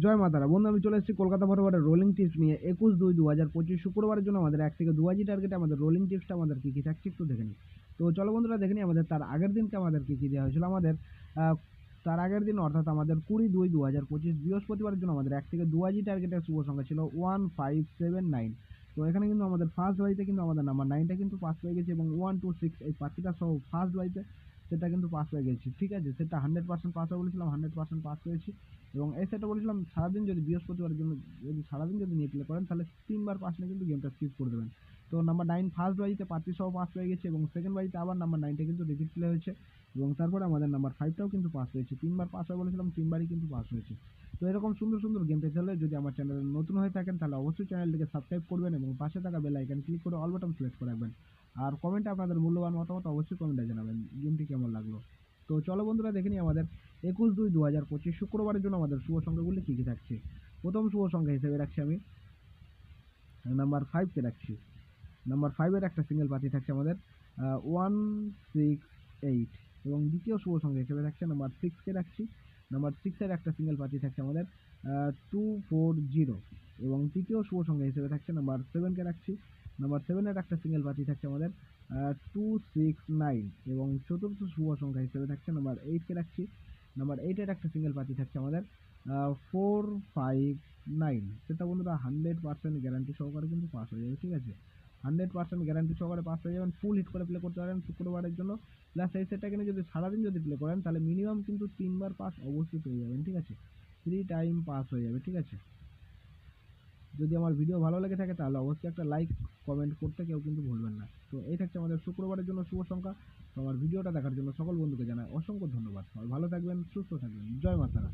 জয় মাতারা বন্ধু, আমি চলে এসেছি কলকাতা ফরওয়ার্ডের রোলিং টিপস নিয়ে 21/2/2025 শুক্রবারের জন্য আমাদের 1 থেকে 2 টার্গেটে আমাদের রোলিং টিপসটা আমাদের কী কী থাকছে একটু দেখে নিই। তো চলো বন্ধুরা দেখে নিই আমাদের তার আগের দিনকে আমাদের কী কী দেওয়া হয়েছিল। আমাদের তার আগের দিন অর্থাৎ আমাদের 20/2/2025 বৃহস্পতিবারের জন্য আমাদের 1 থেকে 2 টার্গেটের শুভ সংখ্যা ছিল 1579। তো এখানে কিন্তু আমাদের ফার্স্ট ওয়াইতে কিন্তু আমাদের নাম্বার 9টা কিন্তু পাস হয়ে গেছে এবং 126 এই পাখিটা সহ ফার্স্ট ওয়াইতে সেটা কিন্তু পাস হয়ে গেছে। ঠিক আছে, সেটা 100% পাস হবে বলেছিলাম, 100% পাস হয়েছি। এবং এই সেটটা বলেছিলাম সারাদিন যদি বৃহস্পতিবারের জন্য সারাদিন যদি নিয়ে প্লে করেন তাহলে 3বার পাস নিয়ে কিন্তু গেমটা স্কিপ করে দেবেন। তো নাম্বার 9 ফার্স্ট বাজিতে 500 পাস হয়ে গেছে এবং সেকেন্ড বাজিতে আবার নাম্বার 9টা কিন্তু রিপিট প্লে হয়েছে এবং তারপরে আমাদের নাম্বার 5টাও কিন্তু পাস হয়েছে। 3বার পাস হয় বলেছিলাম, 3বারই কিন্তু পাস হয়েছে। তো এরকম সুন্দর সুন্দর গেম পেতে হলে যদি আমার চ্যানেলে নতুন হয়ে থাকেন তাহলে অবশ্যই চ্যানেলটিকে সাবস্ক্রাইব করবেন এবং পাশে থাকা বেল আইকন ক্লিক করে অল বাটন সিলেক্ট করে রাখবেন। আর কমেন্টে আপনাদের মূল্যবান মতামত অবশ্যই কমেন্টে জানাবেন গেমটি কেমন লাগলো। তো চলো বন্ধুরা দেখে নিই আমাদের 21/2/2025 শুক্রবারের জন্য আমাদের শুভ সংখ্যাগুলি কী কী থাকছে। প্রথম শুভ সংখ্যা হিসেবে রাখছি আমি নাম্বার 5কে রাখছি। নাম্বার 5-এর একটা সিঙ্গেল পার্টি থাকছে আমাদের 168 এবং দ্বিতীয় শুভ সংখ্যা হিসেবে থাকছে নাম্বার 6কে রাখছি। নাম্বার 6-এর একটা সিঙ্গেল পার্টি থাকছে আমাদের 240 এবং তৃতীয় শুভ সংখ্যা হিসেবে থাকছে নাম্বার 7কে রাখছি। নাম্বার 7-এর একটা সিঙ্গেল পার্টি থাকছে আমাদের 269 এবং চতুর্থ শুভ সংখ্যা হিসেবে থাকছে নাম্বার 8কে রাখছি। নাম্বার 8-এর একটা সিঙ্গেল পার্টি থাকছে আমাদের 459। সেটা বন্ধুরা 100% গ্যারান্টি সহকারে কিন্তু পাস হয়ে যাবে। ঠিক আছে, 100% গ্যারান্টি সহকারে পাস হয়ে যাবেন, ফুল হিট করে প্লে করতে পারেন শুক্রবারের জন্য। প্লাস এই সেটটাকে নিয়ে যদি সারাদিন যদি প্লে করেন তাহলে মিনিমাম কিন্তু 3বার পাস অবশ্যই পেয়ে যাবেন। ঠিক আছে, 3 টাইম পাস হয়ে যাবে। ঠিক আছে, যদি আমার ভিডিও ভালো লেগে থাকে তাহলে অবশ্যই একটা লাইক কমেন্ট করতে কেউ কিন্তু ভুলবেন না। তো এই থাকছে আমাদের শুক্রবারের জন্য শুভ সংখ্যা। তো আমার ভিডিওটা দেখার জন্য সকল বন্ধুকে জানাই অসংখ্য ধন্যবাদ। সবাই ভালো থাকবেন, সুস্থ থাকবেন। জয় মাতারা।